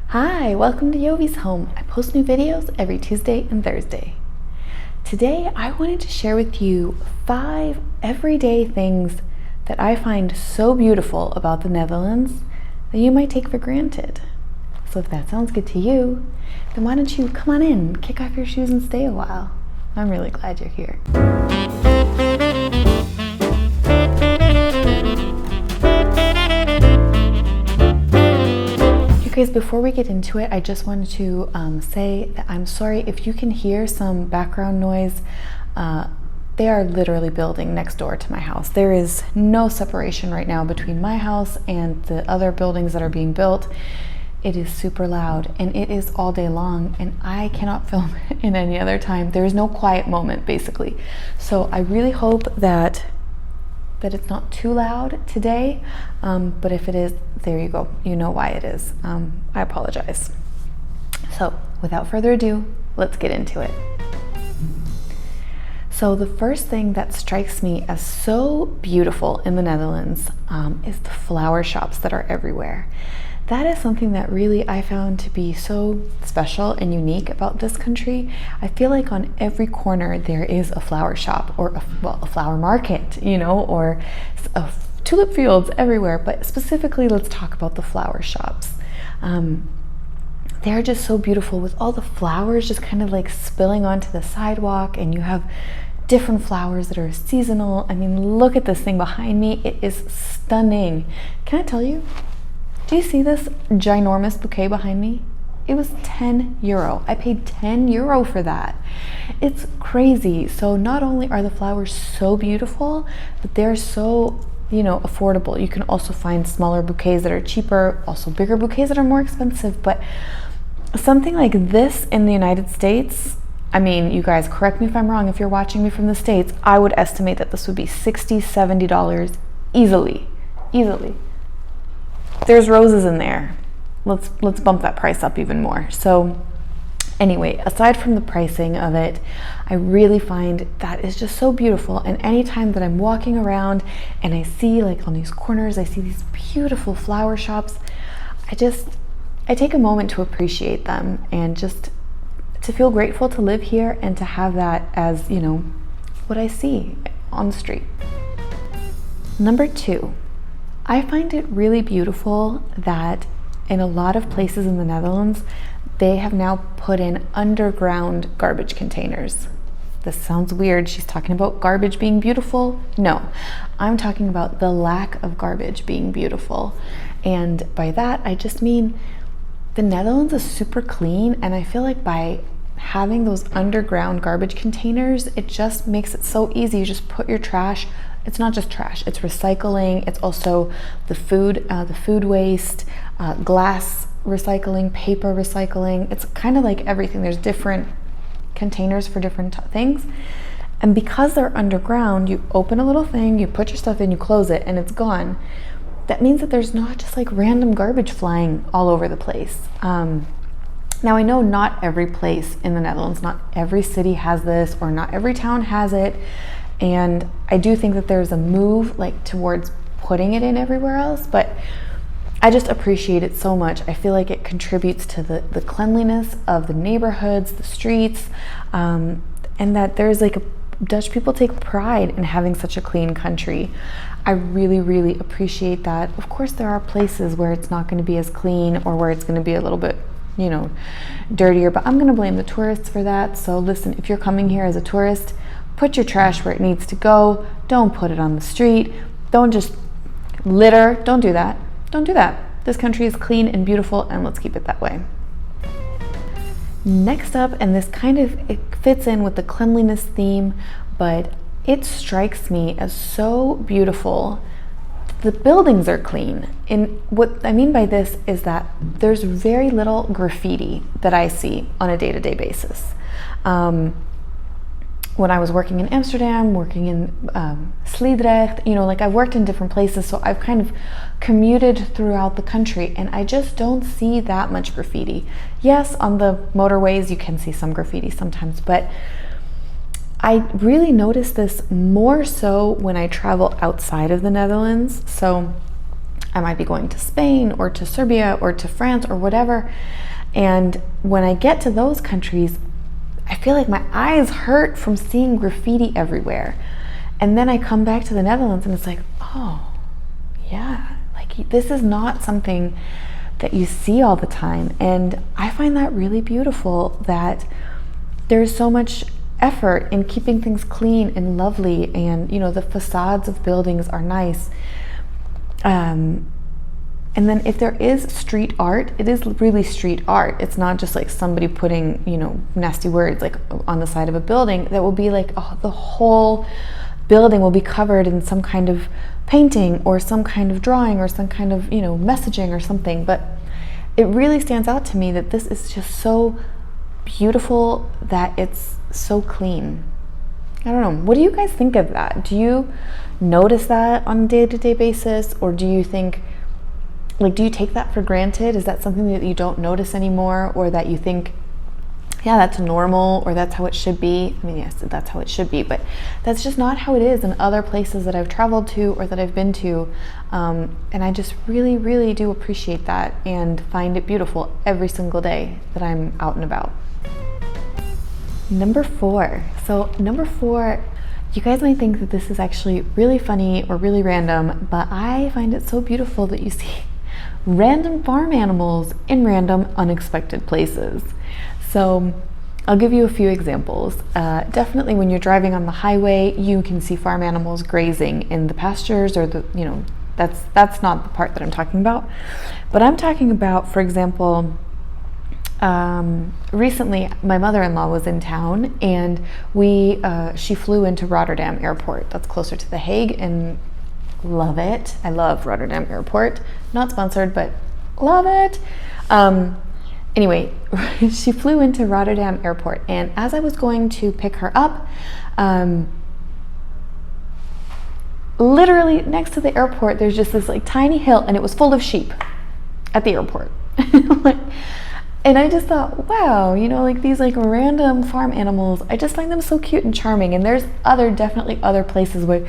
Hi, welcome to Jovie's home. I post new videos every Tuesday and Thursday. Today, I wanted to share with you 5 everyday things that I find so beautiful about the Netherlands that you might take for granted. So if that sounds good to you, then why don't you come on in, kick off your shoes and stay a while. I'm really glad you're here. Guys, before we get into it, I just wanted to say that I'm sorry if you can hear some background noise. They are literally building next door to my house. There is no separation right now between my house and the other buildings that are being built. It is super loud and it is all day long, and I cannot film in any other time. There is no quiet moment, basically. So I really hope that it's not too loud today, but if it is, there you go. You know why it is. I apologize. So without further ado, let's get into it. So the first thing that strikes me as so beautiful in the Netherlands is the flower shops that are everywhere. That is something that really I found to be so special and unique about this country. I feel like on every corner there is a flower shop or a flower market, or tulip fields everywhere. But specifically, let's talk about the flower shops. They're just so beautiful with all the flowers just kind of like spilling onto the sidewalk, and you have different flowers that are seasonal. I mean, look at this thing behind me. It is stunning. Can I tell you? Do you see this ginormous bouquet behind me? It was €10. I paid €10 for that. It's crazy. So not only are the flowers so beautiful, but they're so, affordable. You can also find smaller bouquets that are cheaper, also bigger bouquets that are more expensive. But something like this in the United States, I mean, you guys, correct me if I'm wrong, if you're watching me from the States, I would estimate that this would be $60, $70 easily. There's roses in there. Let's bump that price up even more. So anyway, aside from the pricing of it, I really find that is just so beautiful. And anytime that I'm walking around and I see, like, on these corners, I see these beautiful flower shops, I take a moment to appreciate them and just to feel grateful to live here and to have that as, what I see on the street. Number 2. I find it really beautiful that in a lot of places in the Netherlands, they have now put in underground garbage containers. This sounds weird. She's talking about garbage being beautiful. No, I'm talking about the lack of garbage being beautiful. And by that, I just mean the Netherlands is super clean, and I feel like by having those underground garbage containers, it just makes it so easy. You just put your trash. It's not just trash, it's recycling. It's also the food waste, glass recycling, paper recycling. It's kind of like everything. There's different containers for different things. And because they're underground, you open a little thing, you put your stuff in, you close it, and it's gone. That means that there's not just like random garbage flying all over the place. Now, I know not every place in the Netherlands, not every city has this, or not every town has it. And I do think that there's a move towards putting it in everywhere else, but I just appreciate it so much. I feel like it contributes to the cleanliness of the neighborhoods, the streets, and that there's Dutch people take pride in having such a clean country. I really, really appreciate that. Of course, there are places where it's not going to be as clean or where it's going to be a little bit dirtier, but I'm going to blame the tourists for that. So listen, if you're coming here as a tourist, put your trash where it needs to go. Don't put it on the street. Don't just litter. Don't do that. This country is clean and beautiful, and let's keep it that way. Next up, and this it fits in with the cleanliness theme, but it strikes me as so beautiful. The buildings are clean. And what I mean by this is that there's very little graffiti that I see on a day-to-day basis. When I was working in Amsterdam, working in Sliedrecht, I've worked in different places, so I've kind of commuted throughout the country, and I just don't see that much graffiti. Yes, on the motorways you can see some graffiti sometimes, but I really notice this more so when I travel outside of the Netherlands. So I might be going to Spain or to Serbia or to France or whatever. And when I get to those countries, I feel like my eyes hurt from seeing graffiti everywhere. And then I come back to the Netherlands and it's like, oh, yeah, like this is not something that you see all the time. And I find that really beautiful, that there's so much effort in keeping things clean and lovely, and you know, the facades of buildings are nice. And then if there is street art, it is really street art. It's not just like somebody putting, you know, nasty words like on the side of a building. That will be like, oh, the whole building will be covered in some kind of painting or some kind of drawing or some kind of, you know, messaging or something. But it really stands out to me that this is just so beautiful, that it's so clean. I don't know. What do you guys think of that? Do you notice that on a day-to-day basis, or do you think, like, do you take that for granted? Is that something that you don't notice anymore, or that you think, yeah, that's normal, or that's how it should be? I mean, yes, that's how it should be, but that's just not how it is in other places that I've traveled to or that I've been to. And I just really, really do appreciate that and find it beautiful every single day that I'm out and about. Number 4. So number 4, you guys might think that this is actually really funny or really random, but I find it so beautiful that you see random farm animals in random, unexpected places. So I'll give you a few examples. Definitely when you're driving on the highway, you can see farm animals grazing in the pastures, or the, you know, that's not the part that I'm talking about. But I'm talking about, for example, recently my mother-in-law was in town, and she flew into Rotterdam Airport. That's closer to The Hague, and love it. I love Rotterdam Airport. Not sponsored, but love it. Anyway, she flew into Rotterdam Airport, and as I was going to pick her up, literally next to the airport, there's just this like tiny hill, and it was full of sheep at the airport. And I just thought, wow, you know, like these like random farm animals, I just find them so cute and charming. And there's definitely other places where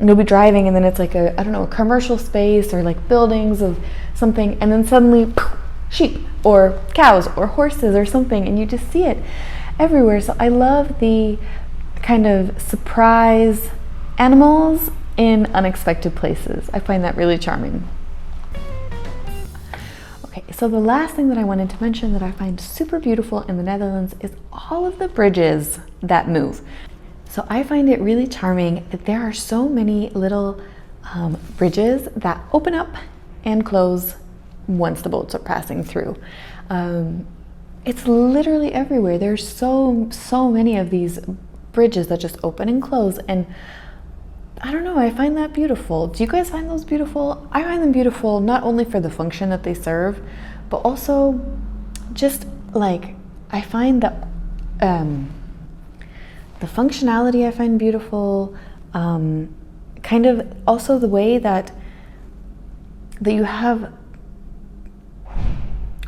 you'll be driving and then it's like a, I don't know, a commercial space or like buildings of something, and then suddenly poof, sheep or cows or horses or something, and you just see it everywhere. So I love the kind of surprise animals in unexpected places. I find that really charming. Okay, so the last thing that I wanted to mention that I find super beautiful in the Netherlands is all of the bridges that move. So I find it really charming that there are so many little bridges that open up and close once the boats are passing through. It's literally everywhere. There's so many of these bridges that just open and close, and I don't know, I find that beautiful. Do you guys find those beautiful? I find them beautiful not only for the function that they serve, but also just like, I find that the functionality I find beautiful, kind of also the way that you have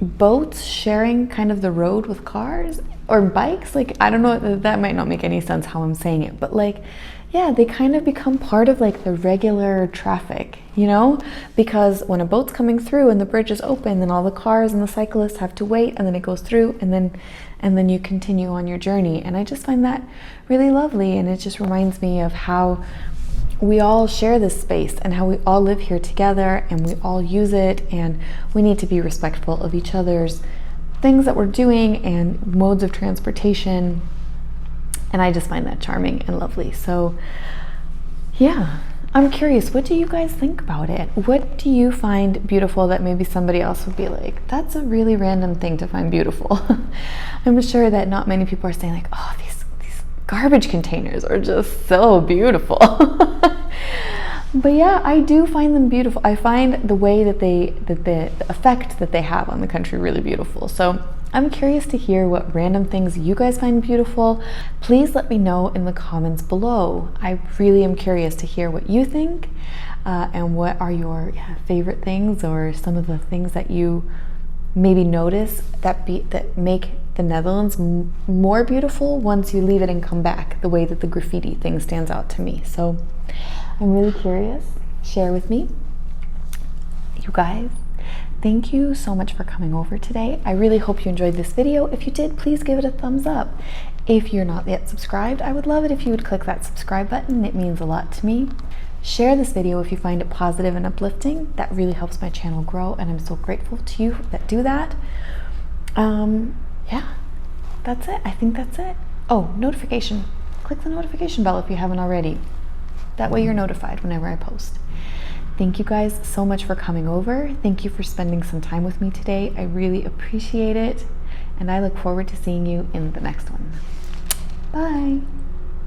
boats sharing kind of the road with cars or bikes. Like, I don't know, that might not make any sense how I'm saying it, but like, yeah, they kind of become part of like the regular traffic, you know, because when a boat's coming through and the bridge is open, then all the cars and the cyclists have to wait, and then it goes through, and then you continue on your journey. And I just find that really lovely, and it just reminds me of how we all share this space and how we all live here together and we all use it, and we need to be respectful of each other's things that we're doing and modes of transportation. And I just find that charming and lovely. So yeah, I'm curious, what do you guys think about it? What do you find beautiful that maybe somebody else would be like, that's a really random thing to find beautiful? I'm sure that not many people are saying like, oh, these garbage containers are just so beautiful. But yeah, I do find them beautiful. I find the way that the effect that they have on the country really beautiful. So I'm curious to hear what random things you guys find beautiful. Please let me know in the comments below. I really am curious to hear what you think, and what are your favorite things, or some of the things that you maybe notice that make the Netherlands more beautiful once you leave it and come back, the way that the graffiti thing stands out to me. So I'm really curious. Share with me. You guys, thank you so much for coming over today. I really hope you enjoyed this video. If you did, please give it a thumbs up. If you're not yet subscribed, I would love it if you would click that subscribe button. It means a lot to me. Share this video if you find it positive and uplifting. That really helps my channel grow, and I'm so grateful to you that do that. Yeah, that's it. I think that's it. Oh, notification. Click the notification bell if you haven't already. That way you're notified whenever I post. Thank you guys so much for coming over. Thank you for spending some time with me today. I really appreciate it, and I look forward to seeing you in the next one. Bye.